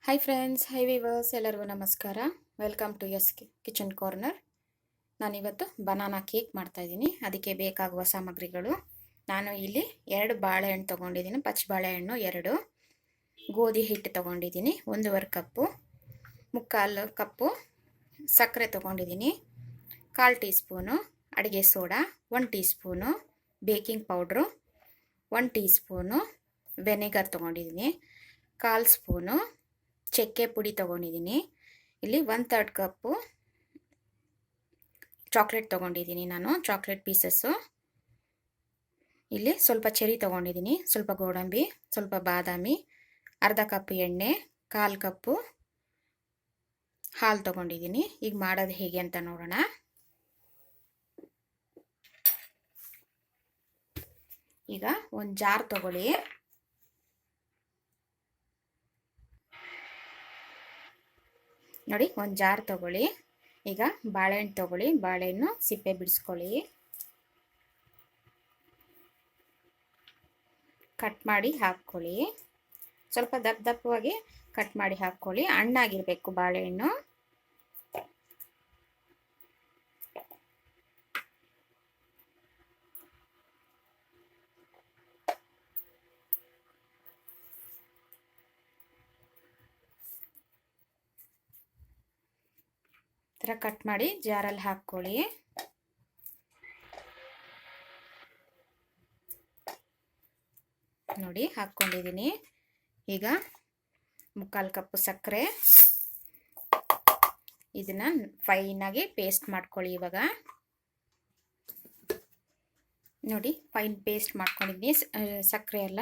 Hi friends, high viewers, ಎಲ್ಲರಿಗೂ ನಮಸ್ಕಾರ. Welcome to us kitchen corner. ನಾನಿವತ್ತು ಬನಾನಾ ಕೇಕ್ ಮಾಡ್ತಾಯಿದ್ದೀನಿ. ಅದಕ್ಕೆ ಬೇಕಾಗುವ ಸಾಮಗ್ರಿಗಳು: ನಾನು ಇಲ್ಲಿ 2 ಬಾಳೆಹಣ್ಣು ತೊಗೊಂಡಿದ್ದೀನಿ, ಪಚ್ಚ ಬಾಳೆಹಣ್ಣು 2, ಗೋಧಿ ಹಿಟ್ಟು ತೊಗೊಂಡಿದ್ದೀನಿ 1.5 ಕಪ್ಪು, 3/4 ಕಪ್ಪು ಸಕ್ಕರೆ ತೊಗೊಂಡಿದ್ದೀನಿ, 1/4 ಟೀ ಸ್ಪೂನು ಅಡುಗೆ soda, 1 tea spoon baking powder, 1 tea spoon vinegar ತೊಗೊಂಡಿದ್ದೀನಿ, 1/4 ಸ್ಪೂನು ಚಕ್ಕೆ ಪುಡಿ ತೊಗೊಂಡಿದ್ದೀನಿ. ಇಲ್ಲಿ 1/3 ಕಪ್ಪು ಚಾಕ್ಲೇಟ್ ತೊಗೊಂಡಿದ್ದೀನಿ, ನಾನು ಚಾಕ್ಲೇಟ್ ಪೀಸಸ್ಸು. ಇಲ್ಲಿ ಸ್ವಲ್ಪ ಚೆರಿ ತೊಗೊಂಡಿದ್ದೀನಿ, ಸ್ವಲ್ಪ ಗೋಡಂಬಿ, ಸ್ವಲ್ಪ ಬಾದಾಮಿ, ಅರ್ಧ ಕಪ್ ಎಣ್ಣೆ, 1/4 ಕಪ್ಪು ಹಾಲು ತೊಗೊಂಡಿದ್ದೀನಿ. ಈಗ ಮಾಡೋದು ಹೇಗೆ ಅಂತ ನೋಡೋಣ. ಈಗ ಒಂದು ಜಾರ್ ತೊಗೊಳ್ಳಿ. ನೋಡಿ, ಒಂದು ಜಾರ್ ತೊಗೊಳ್ಳಿ. ಈಗ ಬಾಳೆಹಣ್ಣು ತೊಗೊಳ್ಳಿ, ಬಾಳೆಹಣ್ಣು ಸಿಪ್ಪೆ ಬಿಡಿಸ್ಕೊಳ್ಳಿ, ಕಟ್ ಮಾಡಿ ಹಾಕ್ಕೊಳ್ಳಿ. ಸ್ವಲ್ಪ ದಪ್ಪವಾಗಿ ಕಟ್ ಮಾಡಿ ಹಾಕ್ಕೊಳ್ಳಿ, ಹಣ್ಣಾಗಿರಬೇಕು ಬಾಳೆಹಣ್ಣು. ಥರ ಕಟ್ ಮಾಡಿ ಜಾರಲ್ಲಿ ಹಾಕ್ಕೊಳ್ಳಿ. ನೋಡಿ, ಹಾಕ್ಕೊಂಡಿದ್ದೀನಿ. ಈಗ 3/4 ಕಪ್ಪು ಸಕ್ಕರೆ, ಇದನ್ನು ಫೈನಾಗಿ ಪೇಸ್ಟ್ ಮಾಡ್ಕೊಳ್ಳಿ. ಇವಾಗ ನೋಡಿ, ಫೈನ್ ಪೇಸ್ಟ್ ಮಾಡ್ಕೊಂಡಿದ್ದೀನಿ. ಸಕ್ಕರೆ ಎಲ್ಲ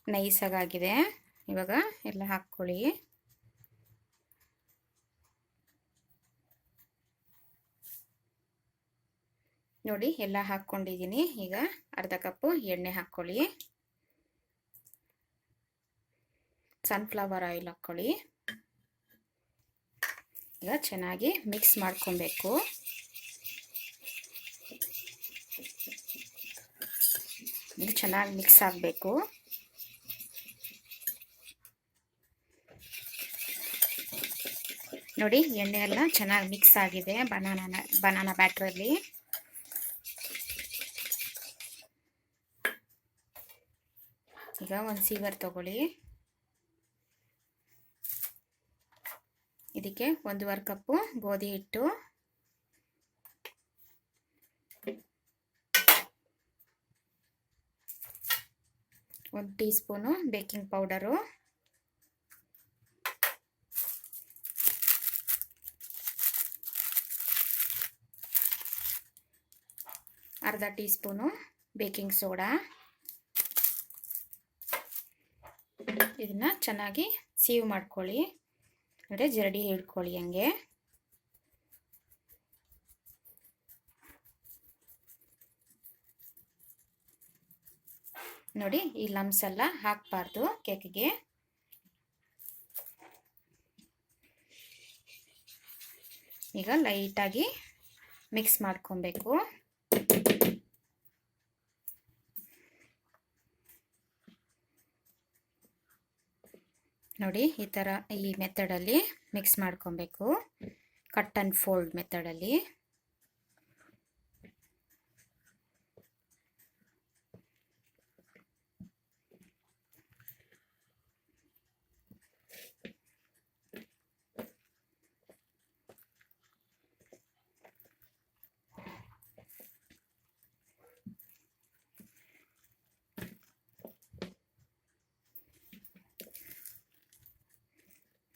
ನೈಸಾಗಿದೆ. ಇವಾಗ ಎಲ್ಲ ಹಾಕ್ಕೊಳ್ಳಿ. ನೋಡಿ, ಎಲ್ಲ ಹಾಕ್ಕೊಂಡಿದ್ದೀನಿ. ಈಗ ಅರ್ಧ ಕಪ್ಪು ಎಣ್ಣೆ ಹಾಕ್ಕೊಳ್ಳಿ, ಸನ್ಫ್ಲವರ್ ಆಯಿಲ್ ಹಾಕ್ಕೊಳ್ಳಿ. ಈಗ ಚೆನ್ನಾಗಿ ಮಿಕ್ಸ್ ಮಾಡ್ಕೊಬೇಕು. ಇದು ಚೆನ್ನಾಗಿ ಮಿಕ್ಸ್ ಆಗಬೇಕು. ನೋಡಿ, ಎಣ್ಣೆ ಎಲ್ಲ ಚೆನ್ನಾಗಿ ಮಿಕ್ಸ್ ಆಗಿದೆ ಬನಾನಾ ಬ್ಯಾಟ್ರಲ್ಲಿ. ಈಗ ಒಂದು ಸೀವರ್ ತಗೊಳ್ಳಿ. ಇದಕ್ಕೆ 1.5 ಕಪ್ಪು ಗೋಧಿ ಹಿಟ್ಟು, 1 ಟೀ ಸ್ಪೂನು ಬೇಕಿಂಗ್ ಪೌಡರು, ಅರ್ಧ ಟೀ ಸ್ಪೂನು ಬೇಕಿಂಗ್ ಸೋಡಾ. ಇದನ್ನ ಚೆನ್ನಾಗಿ ಸೀವ್ ಮಾಡ್ಕೊಳ್ಳಿ, ಅಂದರೆ ಜರಡಿ ಹಿಡ್ಕೊಳ್ಳಿ ಹಂಗೆ. ನೋಡಿ, ಈ ಲಮ್ಸ್ ಎಲ್ಲ ಹಾಕಬಾರ್ದು ಕೇಕಿಗೆ. ಈಗ ಲೈಟಾಗಿ ಮಿಕ್ಸ್ ಮಾಡ್ಕೊಬೇಕು. ನೋಡಿ, ಈ ಥರ ಈ ಮೆಥಡಲ್ಲಿ ಮಿಕ್ಸ್ ಮಾಡ್ಕೊಬೇಕು, ಕಟ್ ಆ್ಯಂಡ್ ಫೋಲ್ಡ್ ಮೆಥಡಲ್ಲಿ.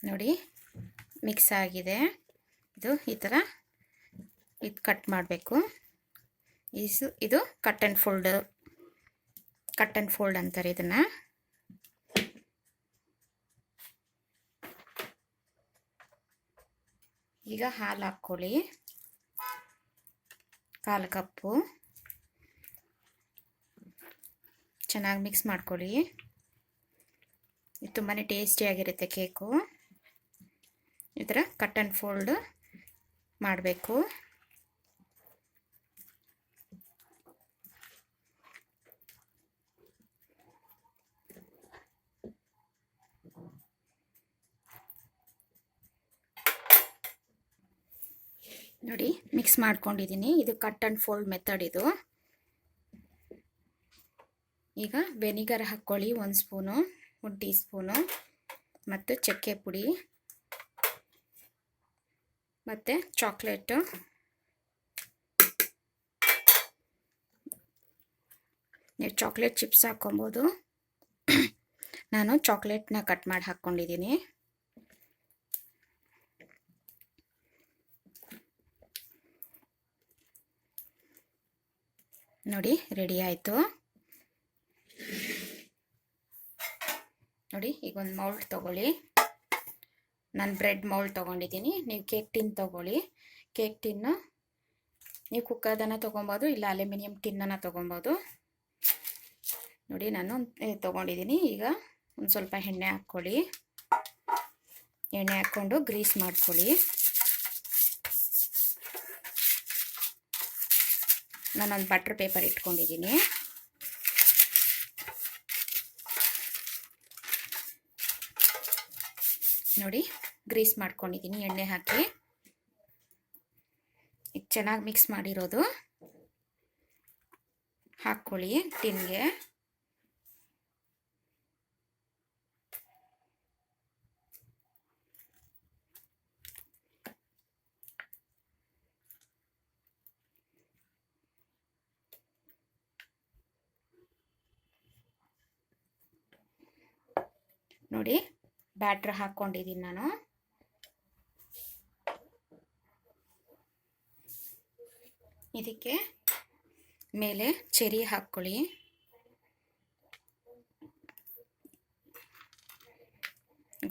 ನೋಡಿ, ಮಿಕ್ಸ್ ಆಗಿದೆ. ಈ ಥರ ಇದು ಕಟ್ ಮಾಡಬೇಕು. ಇದು ಕಟ್ ಆ್ಯಂಡ್ ಫೋಲ್ಡ್ ಅಂತಾರೆ ಇದನ್ನು. ಈಗ ಹಾಲು ಹಾಕ್ಕೊಳ್ಳಿ, 1/4 ಕಪ್ಪು. ಚೆನ್ನಾಗಿ ಮಿಕ್ಸ್ ಮಾಡ್ಕೊಳ್ಳಿ. ಇದು ತುಂಬಾ ಟೇಸ್ಟಿಯಾಗಿರುತ್ತೆ ಕೇಕು. ಈ ಥರ ಕಟ್ ಆ್ಯಂಡ್ ಫೋಲ್ಡ್ ಮಾಡಬೇಕು. ನೋಡಿ ಮಿಕ್ಸ್ ಮಾಡ್ಕೊಂಡಿದ್ದೀನಿ. ಇದು ಕಟ್ ಆ್ಯಂಡ್ ಫೋಲ್ಡ್ ಮೆಥಡ್ ಇದು. ಈಗ ವೆನಿಗರ್ ಹಾಕ್ಕೊಳ್ಳಿ 1 ಸ್ಪೂನು, 1 ಟೀ ಸ್ಪೂನು, ಮತ್ತು ಚಕ್ಕೆ ಪುಡಿ ಮತ್ತು ಚಾಕ್ಲೇಟು, ನೀವು ಚಾಕ್ಲೇಟ್ ಚಿಪ್ಸ್ ಹಾಕ್ಕೊಬೋದು. ನಾನು ಚಾಕ್ಲೇಟ್ನ ಕಟ್ ಮಾಡಿ ಹಾಕ್ಕೊಂಡಿದ್ದೀನಿ. ನೋಡಿ ರೆಡಿ ಆಯಿತು. ನೋಡಿ ಈಗ ಒಂದು ಮೌಲ್ಡ್ ತೊಗೊಳ್ಳಿ. ನಾನು ಬ್ರೆಡ್ ಮೌಲ್ಡ್ ತೊಗೊಂಡಿದ್ದೀನಿ. ನೀವು ಕೇಕ್ ಟಿನ್ ತೊಗೊಳ್ಳಿ. ಕೇಕ್ ಟಿನ್ನು ನೀವು ಕುಕ್ಕರ್ದನ್ನು ತೊಗೊಬೋದು, ಇಲ್ಲ ಅಲ್ಯೂಮಿನಿಯಂ ಟಿನ್ನನ್ನು ತೊಗೊಬೋದು. ನೋಡಿ ನಾನು ತೊಗೊಂಡಿದ್ದೀನಿ. ಈಗ ಒಂದು ಸ್ವಲ್ಪ ಎಣ್ಣೆ ಹಾಕ್ಕೊಳ್ಳಿ. ಎಣ್ಣೆ ಹಾಕ್ಕೊಂಡು ಗ್ರೀಸ್ ಮಾಡ್ಕೊಳ್ಳಿ. ನಾನೊಂದು ಬಟರ್ ಪೇಪರ್ ಇಟ್ಕೊಂಡಿದ್ದೀನಿ. ನೋಡಿ ಗ್ರೀಸ್ ಮಾಡ್ಕೊಂಡಿದ್ದೀನಿ ಎಣ್ಣೆ ಹಾಕಿ. ಈಗ ಚೆನ್ನಾಗಿ ಮಿಕ್ಸ್ ಮಾಡಿರೋದು ಹಾಕ್ಕೊಳ್ಳಿ ಟಿನ್ಗೆ. ನೋಡಿ ಬ್ಯಾಟ್ರ್ ಹಾಕ್ಕೊಂಡಿದ್ದೀನಿ ನಾನು. ಇದಕ್ಕೆ ಮೇಲೆ ಚೆರಿ ಹಾಕ್ಕೊಳ್ಳಿ.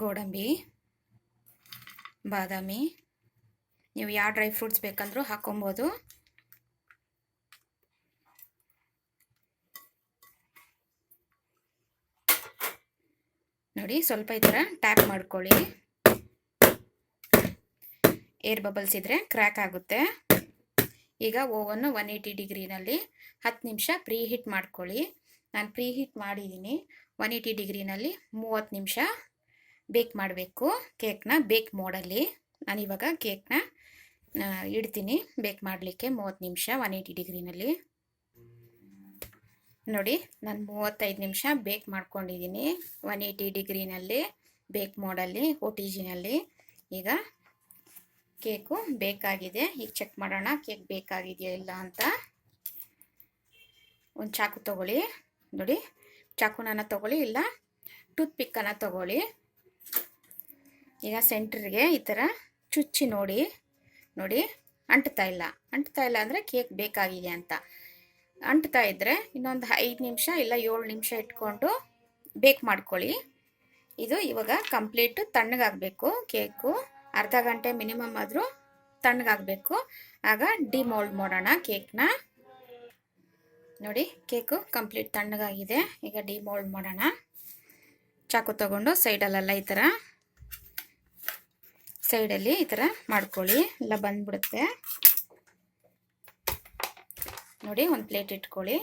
ಗೋಡಂಬಿ, ಬಾದಾಮಿ, ನೀವು ಯಾವ ಡ್ರೈ ಫ್ರೂಟ್ಸ್ ಬೇಕಂದ್ರೂ ಹಾಕ್ಕೊಬೋದು. ನೋಡಿ ಸ್ವಲ್ಪ ಈ ಥರ ಟ್ಯಾಪ್ ಮಾಡ್ಕೊಳ್ಳಿ. ಏರ್ ಬಬಲ್ಸ್ ಇದ್ದರೆ ಕ್ರ್ಯಾಕ್ ಆಗುತ್ತೆ. ಈಗ ಓವನ್ನು 180 ಡಿಗ್ರಿನಲ್ಲಿ 10 ನಿಮಿಷ ಪ್ರೀ ಹೀಟ್ ಮಾಡ್ಕೊಳ್ಳಿ. ನಾನು ಪ್ರೀ ಹೀಟ್ ಮಾಡಿದ್ದೀನಿ. 180 ಡಿಗ್ರಿನಲ್ಲಿ 30 ನಿಮಿಷ ಬೇಕ್ ಮಾಡಬೇಕು ಕೇಕ್ನ, ಬೇಕ್ ಮೋಡಲ್ಲಿ. ನಾನಿವಾಗ ಕೇಕ್ನ ಇಡ್ತೀನಿ ಬೇಕ್ ಮಾಡಲಿಕ್ಕೆ 30 ನಿಮಿಷ 180 ಡಿಗ್ರಿನಲ್ಲಿ. ನೋಡಿ ನಾನು 35 ನಿಮಿಷ ಬೇಕ್ ಮಾಡ್ಕೊಂಡಿದ್ದೀನಿ 180 ಡಿಗ್ರಿನಲ್ಲಿ ಬೇಕ್ ಮೋಡಲ್ಲಿ OTGನಲ್ಲಿ. ಈಗ ಕೇಕು ಬೇಕಾಗಿದೆ. ಈಗ ಚೆಕ್ ಮಾಡೋಣ ಕೇಕ್ ಬೇಕಾಗಿದೆಯಾ ಇಲ್ಲ ಅಂತ. ಒಂದು ಚಾಕು ತಗೊಳ್ಳಿ. ನೋಡಿ ಚಾಕುನನ್ನು ತಗೊಳ್ಳಿ, ಇಲ್ಲ ಟೂತ್ ಪಿಕ್ಕನ್ನು ತಗೊಳ್ಳಿ. ಈಗ ಸೆಂಟ್ರಿಗೆ ಈ ಥರ ಚುಚ್ಚಿ ನೋಡಿ. ನೋಡಿ ಅಂಟ್ತಾ ಇಲ್ಲ ಅಂದರೆ ಕೇಕ್ ಬೇಕಾಗಿದೆ ಅಂತ. ಅಂಟ್ತಾ ಇದ್ದರೆ ಇನ್ನೊಂದು 5 ನಿಮಿಷ ಇಲ್ಲ 7 ನಿಮಿಷ ಇಟ್ಕೊಂಡು ಬೇಕ್ ಮಾಡ್ಕೊಳ್ಳಿ. ಇದು ಇವಾಗ ಕಂಪ್ಲೀಟ್ ತಣ್ಣಗಾಗಬೇಕು ಕೇಕು. ಅರ್ಧ ಗಂಟೆ ಮಿನಿಮಮ್ ಆದರೂ ತಣ್ಣಗಾಗಬೇಕು. ಆಗ ಡಿಮೋಲ್ಡ್ ಮಾಡೋಣ ಕೇಕ್ನ. ನೋಡಿ ಕೇಕು ಕಂಪ್ಲೀಟ್ ತಣ್ಣಗಾಗಿದೆ. ಈಗ ಡಿಮೋಲ್ಡ್ ಮಾಡೋಣ. ಚಾಕು ತಗೊಂಡು ಸೈಡಲ್ಲೆಲ್ಲ ಈ ಥರ ಸೈಡಲ್ಲಿ ಈ ಥರ ಮಾಡ್ಕೊಳ್ಳಿ, ಎಲ್ಲ ಬಂದ್ಬಿಡುತ್ತೆ. ನೋಡಿ ಒಂದು ಪ್ಲೇಟ್ ಇಟ್ಕೊಳ್ಳಿ.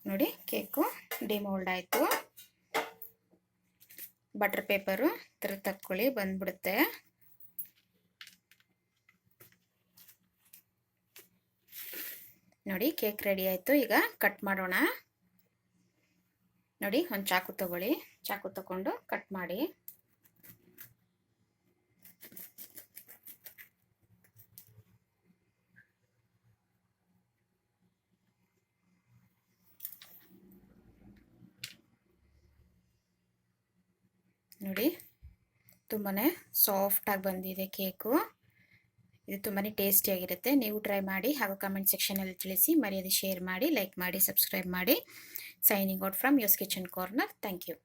ನೋಡಿ ಕೇಕು ಡಿಮೋಲ್ಡ್ ಆಯಿತು. ಬಟರ್ ಪೇಪರು ಈ ಥರ ತಕ್ಕೊಳ್ಳಿ, ಬಂದ್ಬಿಡುತ್ತೆ. ನೋಡಿ ಕೇಕ್ ರೆಡಿ ಆಯಿತು. ಈಗ ಕಟ್ ಮಾಡೋಣ. ನೋಡಿ ಒಂದು ಚಾಕು ತಗೊಳ್ಳಿ. ಚಾಕು ತಗೊಂಡು ಕಟ್ ಮಾಡಿ. ನೋಡಿ ತುಂಬಾ ಸಾಫ್ಟಾಗಿ ಬಂದಿದೆ ಕೇಕು. ಇದು ತುಂಬಾ ಟೇಸ್ಟಿಯಾಗಿರುತ್ತೆ. ನೀವು ಟ್ರೈ ಮಾಡಿ ಹಾಗೂ ಕಮೆಂಟ್ ಸೆಕ್ಷನಲ್ಲಿ ತಿಳಿಸಿ. ಮರ್ಯಾದೆ ಶೇರ್ ಮಾಡಿ, ಲೈಕ್ ಮಾಡಿ, ಸಬ್ಸ್ಕ್ರೈಬ್ ಮಾಡಿ. Signing out from Yo's kitchen corner. Thank you.